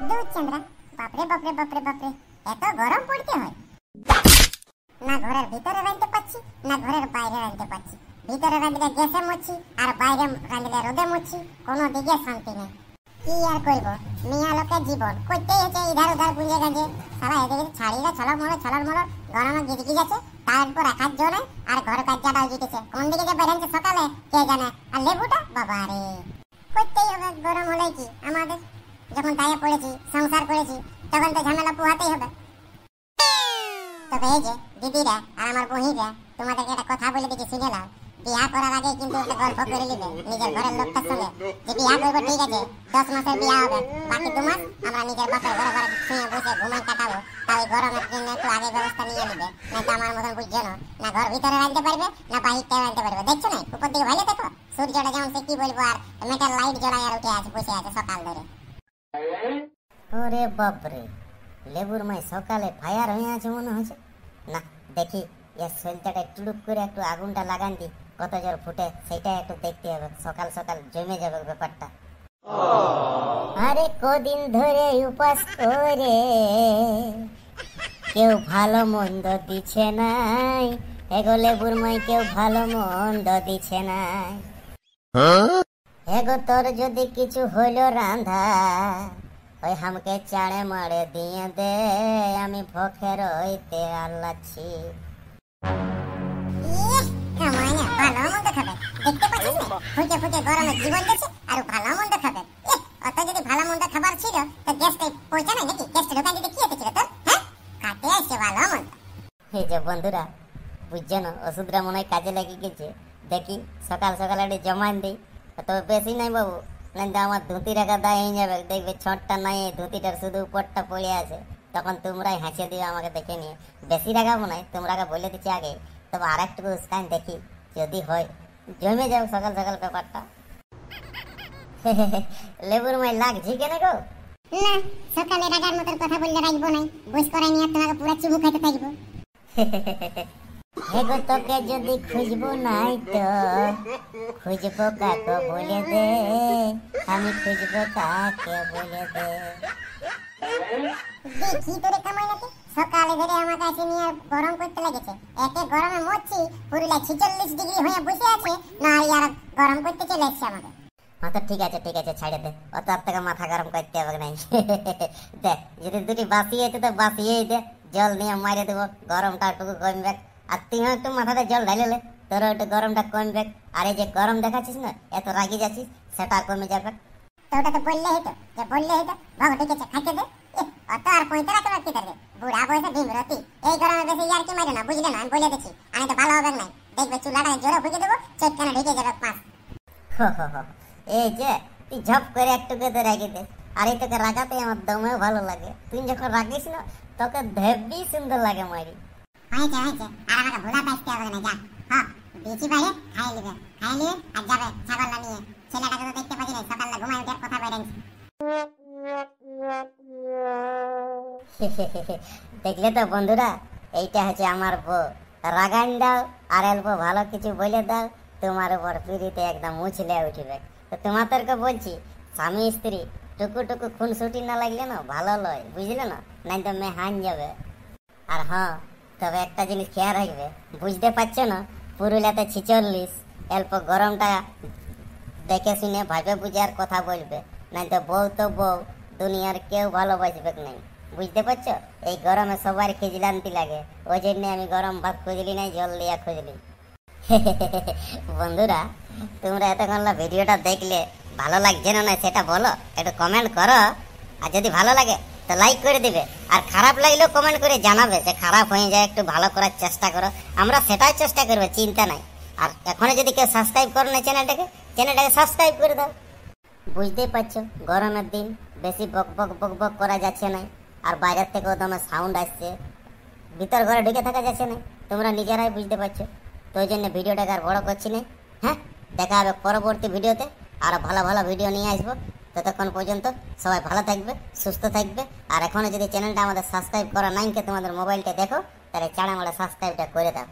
দুধ চন্দ্রা, বাপরে বাপরে বাপরে বাপরে, এত গরম পড়তে হয়। না ঘরের ভিতরে রাঁধতে পাচ্ছি, না ঘরের বাইরে রাঁধতে পাচ্ছি। ভিতরে রাঁধলে গ্যাসে মরছি, আর বাইরে রাঁধলে রোদে মরছি, কোনো দিকে শান্তি নেই। কি আর করবো, মিয়া লোকের জীবন করতেই হচ্ছে ইধার উধার গুঁজে গাঁজে। সারা এদিকে ছাড়িরা ছলর মলর গরমে গিজগি যাচ্ছে, তারপর রাখার জন্য আর ঘর কাজটাও জিতেছে। কোন দিকে যে বেরাচ্ছে সকালে কে জানে। আর লেবুটা বাবা রে, করতেই হবে। গরম হলে কি আমাদের, যখন তাইয়ে পড়েছি সংসার করেছি তখন তো ঝামেলা পোহাতেই হবে। তবে এই যে দিদিরা আর আমার বহিরা, তোমাদেরকে একটা কথা বলে দিচ্ছি, শুনে নাও। বিয়া করার আগে কিন্তু একটা গল্প করে নিবে নিজের ঘরের লোকটার সঙ্গে, যে বিয়া করবো ঠিক আছে 10 মাসের বিয়া হবে, বাকি 2 মাস আমরা নিজের বাপের ঘরে ঘরে শুয়ে বসে ঘুমাই কাটাবো। তাই গরমের জন্য একটু আগে ব্যবস্থা নিয়ে নিবে, না তো আমার মতন বুঝছো না ঘর ভিতরে রাখতে পারবে না বাহিরটা রাখতে পারবে। দেখছো না উপর দিকে ভাইলে দেখো, সূর্যটা যেমন সে কি বলবো, আর মেটাল লাইট জ্বলাই আর উঠে আছে, বসে আছে সকাল ধরে। ওরে বাপরে, লেবুর মাই সকালে ফায়ার হয়ে আছে মনে হচ্ছে। না দেখি এর শরীরটাকে টুডুক করে একটু আগুনটা লাগান দি, কত জোর ফুটে সেটা একটু দেখতে হবে। সকাল সকাল জমে যাবে ব্যাপারটা। আরে কদিন ধরে উপাস করে কেউ ভালো মন্দ দিচ্ছে নাই, এগো লেবুর মাই কেউ ভালো মন্দ দিচ্ছে নাই। এগো তোর যদি কিছু হইল রান্ধা, ওই আমাকে চাড়ে মারে দিয়ে দে, আমি ভোখের হইতে আল্লাচ্ছি। ভালো মন্দ খাবে, দেখতে পাচ্ছিস না ফুটে ফুটে গরমে জীবন যাচ্ছে, আর ভালো মন্দ খাবে। অত যদি ভালো মন্দ খাবার ছিল তো গ্যাসটা পয়সা নাই নাকি? গ্যাসটা ঢোকান দিতে কি হতে ছিল তোর? হ্যাঁ, কাটে আসছে ভালো মন্দ। এই যে বন্ধুরা বুঝছো না, ওষুধটা মনে হয় কাজে লেগে গেছে। দেখি সকাল সকাল একটু জমান দিই, তবে বেশি নাই বাবু, না আমার ধুতি রাখা দায় হয়ে যাবে। দেখবে ছটটা নাই, ধুতিটার শুধু উপরটা পড়ে আছে, তখন তোমরাই হাসিয়ে দিবে আমাকে দেখে নিয়ে। বেশি রাখাবো নাই, তোমরাকে বলে দিচ্ছি আগে। তবে আর একটু উস্কান দেখি, যদি হয় জমে যাবে সকাল সকাল ব্যাপারটা। লেবুর মাই লাগছে কেন গো? না, সকালে রাগার মতো কথা বললে রাখবো নাই, বস করাই নিয়ে তোমাকে পুরো চুমু খাইতে থাকবো। হেগো তোকে যদি খুঁজবো নাই তো খুঁজবো কাকে বলে দে, আমি খুঁজবো কাকে বলে দে। দেখি তোরে কামাই নাকি সকালে ধরে আমার কাছে নিয়ে গরম করতে লেগেছে। এতে গরমে মরছি, পুরুলিয়া 46 ডিগ্রি হয়ে বসে আছে, না আর গরম করতে চলে এসছে আমাকে। আচ্ছা ঠিক আছে ছাড়ে দে, অত আর থেকে মাথা গরম করতে হবে নাই। দেখ যদি দুটি বাসি আছে তো বাসিয়েই দে, জল নিয়ে মারে দেবো, গরমটা একটু কমবে। আর তুইও একটু মাথাতে জল ঢালিলে তোরও একটু গরমটা কমবে। আর এই যে গরম দেখাচ্ছিস না, এত রাগি যাচ্ছিস, সেটা কমে যাবে। তো ওটা তো বললে হতো, যে বললে হতো বাবু ঠিক আছে খাইতে দে। অত আর পয়সা রাখতে পারছি তার বুড়া বয়সে ভীমরতি। এই গরমে বেশি ইয়ার কি মারে না, বুঝলে না? আমি বলে দিচ্ছি, আমি তো ভালো হবে নাই। দেখবে চুলাটা জোরে ফুঁকে দেবো, চেক কেন ঢেকে যাবে পাঁচ। এই যে তুই ঝপ করে একটু কেটে রেখে দে, আর এই তোকে রাগাতে আমার দমেও ভালো লাগে। তুই যখন রাখিস না তোকে হেব্বি সুন্দর লাগে মারি। হয়েছে আর আমাকে ভোলা পাইতে হবে না, যা হ্যাঁ বেশি বাইরে খাই নিবে আর যাবে ছাগলটা নিয়ে। ছেলেটাকে তো দেখতে পাচ্ছি না, সকালে ঘুমায় উঠে কথা বেরেন্ছি। দেখলে তো বন্ধুরা, এইটা হচ্ছে আমার বউ। রাগান দাও আর অল্প ভালো কিছু বলে দাও, তোমার উপর পিড়িতে একদম মুছলে উঠবে। তো তোমাদেরকে বলছি, স্বামী স্ত্রী টুকু টুকু খুনসুটি না লাগলে না ভালো লয়, বুঝলে না? নাই তো মেয়ে হান যাবে। আর হ্যাঁ, তবে একটা জিনিস খেয়াল রাখবে, বুঝতে পারছো না, পুরুলিয়াতে 46, অল্প গরমটা দেখে শুনে ভাবে বুঝে আর কথা বলবে, নাই তো বউ তো বউ, দুনিয়ার কেউ ভালোবাসবে নাই, বুঝতে পারছো? এই গরমে সবার খিজলান্তি লাগে, ওই জন্য আমি গরম ভাত খুঁজলি নাই, জল দিয়া খুঁজলি। বন্ধুরা তোমরা এতক্ষণ ভিডিওটা দেখলে ভালো লাগছে না সেটা বলো, একটু কমেন্ট করো। আর যদি ভালো লাগে তো লাইক করে দিবে, আর খারাপ লাগলেও কমেন্ট করে জানাবে যে খারাপ হয়ে যায়, একটু ভালো করার চেষ্টা করো, আমরা সেটাই চেষ্টা করবো, চিন্তা নাই। আর এখনো যদি কেউ সাবস্ক্রাইব করো না চ্যানেলটাকে সাবস্ক্রাইব করে দাও। বুঝতেই পারছো গরমের দিন বেশি বক বক বক বক করা যাচ্ছে না, আর বাইরের থেকেও তোমার সাউন্ড আসছে, ভিতর ঘরে ঢুকে থাকা যাচ্ছে না, তোমরা নিজেরাই বুঝতে পারছো। তো ওই জন্য ভিডিওটাকে আর বড় করছি না। হ্যাঁ, দেখা হবে পরবর্তী ভিডিওতে, আর ভালো ভালো ভিডিও নিয়ে আসবো। ততক্ষণ পর্যন্ত সবাই ভালো থাকবে, সুস্থ থাকবে। আর এখনো যদি চ্যানেলটা আমাদের সাবস্ক্রাইব করা নাই, তোমাদের মোবাইলটা দেখো, তাহলে চাড়া মারা সাবস্ক্রাইবটা করে দাও।